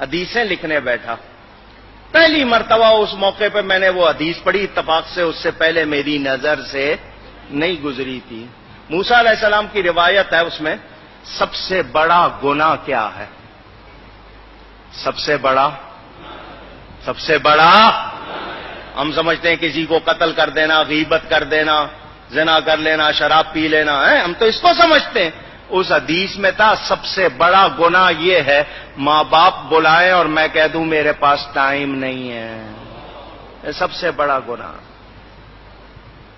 حدیثیں لکھنے بیٹھا. پہلی مرتبہ اس موقع پہ میں نے وہ حدیث پڑھی، اتفاق سے اس سے پہلے میری نظر سے نہیں گزری تھی. موسیٰ علیہ السلام کی روایت ہے، اس میں سب سے بڑا گناہ کیا ہے؟ سب سے بڑا ہم سمجھتے ہیں کسی کو قتل کر دینا، غیبت کر دینا، زنا کر لینا، شراب پی لینا ہے، ہم تو اس کو سمجھتے ہیں. اس حدیث میں تھا سب سے بڑا گناہ یہ ہے ماں باپ بلائیں اور میں کہہ دوں میرے پاس ٹائم نہیں ہے. یہ سب سے بڑا گناہ.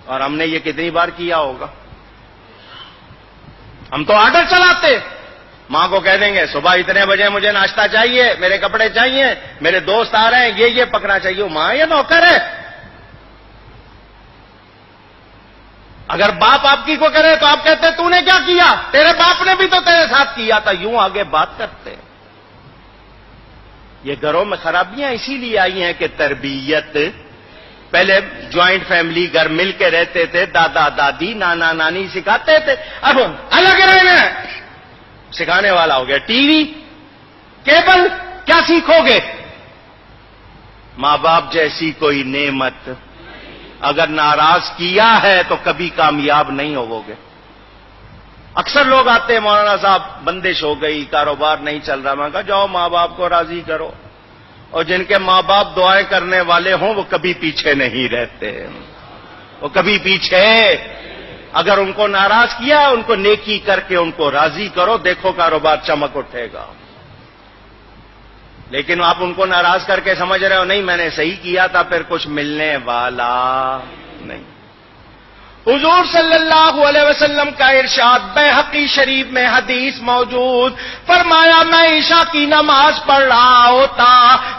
اور ہم نے یہ کتنی بار کیا ہوگا؟ ہم تو آرڈر چلاتے، ماں کو کہہ دیں گے صبح اتنے بجے مجھے ناشتہ چاہیے، میرے کپڑے چاہیے، میرے دوست آ رہے ہیں، یہ پکڑنا چاہیے. ماں یہ نوکر ہے. اگر باپ آپ کی کو کرے تو آپ کہتے تو نے کیا کیا؟ تیرے باپ نے بھی تو تیرے ساتھ کیا تھا. یوں آگے بات کرتے. یہ گھروں میں خرابیاں اسی لیے آئی ہیں کہ تربیت، پہلے جوائنٹ فیملی گھر مل کے رہتے تھے، دادا دادی نانا نانی سکھاتے تھے. اب الگ رہنا سکھانے والا ہو گیا ٹی وی کیبل. کیا سیکھو گے؟ ماں باپ جیسی کوئی نعمت اگر ناراض کیا ہے تو کبھی کامیاب نہیں ہوو گے. اکثر لوگ آتے ہیں مولانا صاحب بندش ہو گئی، کاروبار نہیں چل رہا. میں کہا جاؤ ماں باپ کو راضی کرو. اور جن کے ماں باپ دعائیں کرنے والے ہوں وہ کبھی پیچھے نہیں رہتے، وہ کبھی پیچھے. اگر ان کو ناراض کیا ان کو نیکی کر کے ان کو راضی کرو، دیکھو کاروبار چمک اٹھے گا. لیکن آپ ان کو ناراض کر کے سمجھ رہے ہو نہیں میں نے صحیح کیا تھا، پھر کچھ ملنے والا نہیں. حضور صلی اللہ علیہ وسلم کا ارشاد بیہقی شریف میں حدیث موجود، فرمایا میں عشاء کی نماز پڑھ رہا ہوتا،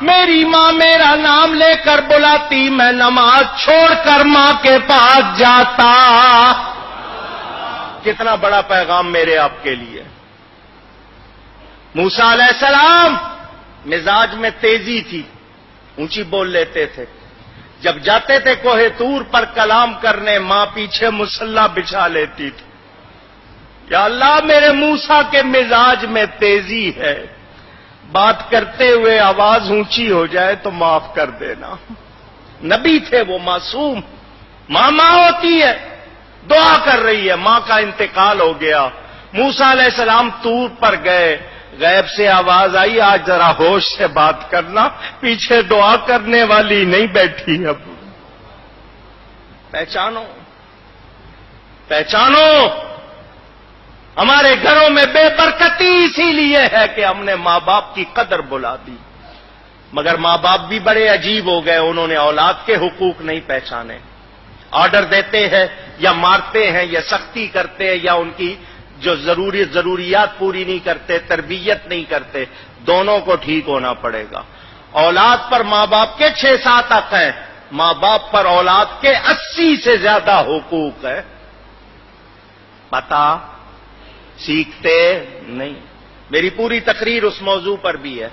میری ماں میرا نام لے کر بلاتی، میں نماز چھوڑ کر ماں کے پاس جاتا. کتنا بڑا پیغام میرے آپ کے لیے. موسیٰ علیہ السلام مزاج میں تیزی تھی، اونچی بول لیتے تھے. جب جاتے تھے کوہ طور پر کلام کرنے، ماں پیچھے مصلی بچھا لیتی تھی. یا اللہ میرے موسیٰ کے مزاج میں تیزی ہے، بات کرتے ہوئے آواز اونچی ہو جائے تو معاف کر دینا. نبی تھے وہ، معصوم. ماں ہوتی ہے، دعا کر رہی ہے، ماں کا انتقال ہو گیا. موسیٰ علیہ السلام طور پر گئے، غیب سے آواز آئی آج ذرا ہوش سے بات کرنا، پیچھے دعا کرنے والی نہیں بیٹھی. اب پہچانو. ہمارے گھروں میں بے برکتی اسی لیے ہے کہ ہم نے ماں باپ کی قدر بلا دی. مگر ماں باپ بھی بڑے عجیب ہو گئے، انہوں نے اولاد کے حقوق نہیں پہچانے. آرڈر دیتے ہیں یا مارتے ہیں یا سختی کرتے ہیں یا ان کی جو ضروریات پوری نہیں کرتے، تربیت نہیں کرتے. دونوں کو ٹھیک ہونا پڑے گا. اولاد پر ماں باپ کے 6-7 حق ہیں، ماں باپ پر اولاد کے 80 سے زیادہ حقوق ہے. پتہ سیکھتے نہیں. میری پوری تقریر اس موضوع پر بھی ہے،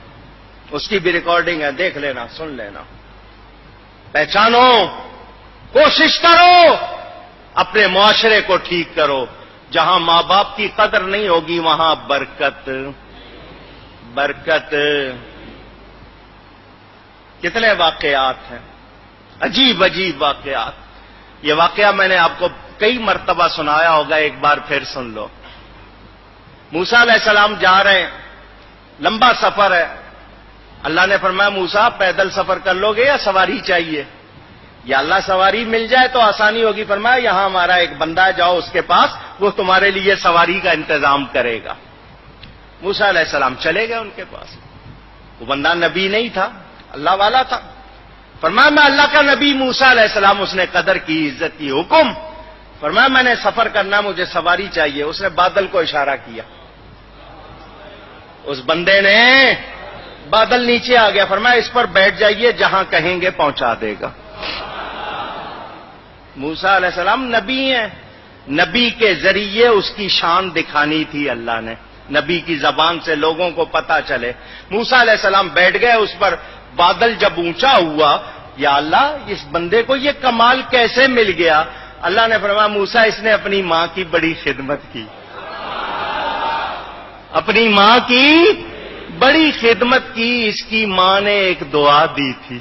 اس کی بھی ریکارڈنگ ہے، دیکھ لینا، سن لینا. پہچانو، کوشش کرو، اپنے معاشرے کو ٹھیک کرو. جہاں ماں باپ کی قدر نہیں ہوگی وہاں برکت. کتنے واقعات ہیں، عجیب واقعات. یہ واقعہ میں نے آپ کو کئی مرتبہ سنایا ہوگا، ایک بار پھر سن لو. موسیٰ علیہ السلام جا رہے ہیں، لمبا سفر ہے. اللہ نے فرمایا موسیٰ پیدل سفر کر لو گے یا سواری چاہیے؟ یا اللہ سواری مل جائے تو آسانی ہوگی. فرمایا یہاں ہمارا ایک بندہ ہے، جاؤ اس کے پاس، وہ تمہارے لیے سواری کا انتظام کرے گا. موسیٰ علیہ السلام چلے گئے ان کے پاس. وہ بندہ نبی نہیں تھا، اللہ والا تھا. فرمایا میں اللہ کا نبی موسیٰ علیہ السلام. اس نے قدر کی، عزت کی. حکم. فرمایا میں نے سفر کرنا، مجھے سواری چاہیے. اس نے بادل کو اشارہ کیا. اس بندے نے بادل نیچے آ گیا. فرمایا اس پر بیٹھ جائیے، جہاں کہیں گے پہنچا دے گا. موسیٰ علیہ السلام نبی ہیں، نبی کے ذریعے اس کی شان دکھانی تھی اللہ نے، نبی کی زبان سے لوگوں کو پتا چلے. موسیٰ علیہ السلام بیٹھ گئے اس پر. بادل جب اونچا ہوا، یا اللہ اس بندے کو یہ کمال کیسے مل گیا؟ اللہ نے فرمایا موسیٰ اس نے اپنی ماں کی بڑی خدمت کی. اپنی ماں کی بڑی خدمت کی. اس کی ماں نے ایک دعا دی تھی.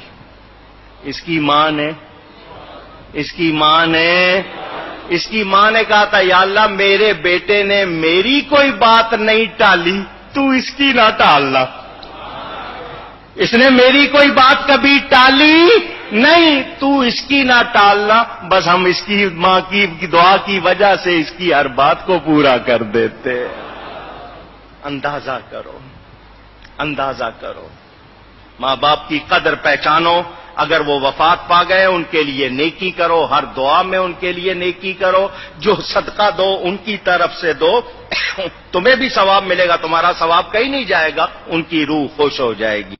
اس کی ماں نے کہا تھا یا اللہ میرے بیٹے نے میری کوئی بات نہیں ٹالی, تو اس کی نہ ٹالنا. اس نے میری کوئی بات کبھی ٹالی نہیں, تو اس کی نہ ٹالنا. بس ہم اس کی ماں کی دعا کی وجہ سے اس کی ہر بات کو پورا کر دیتے. اندازہ کرو. ماں باپ کی قدر پہچانو. اگر وہ وفات پا گئے ان کے لیے نیکی کرو, ہر دعا میں ان کے لیے نیکی کرو. جو صدقہ دو ان کی طرف سے دو, تمہیں بھی ثواب ملے گا, تمہارا ثواب کہیں نہیں جائے گا, ان کی روح خوش ہو جائے گی.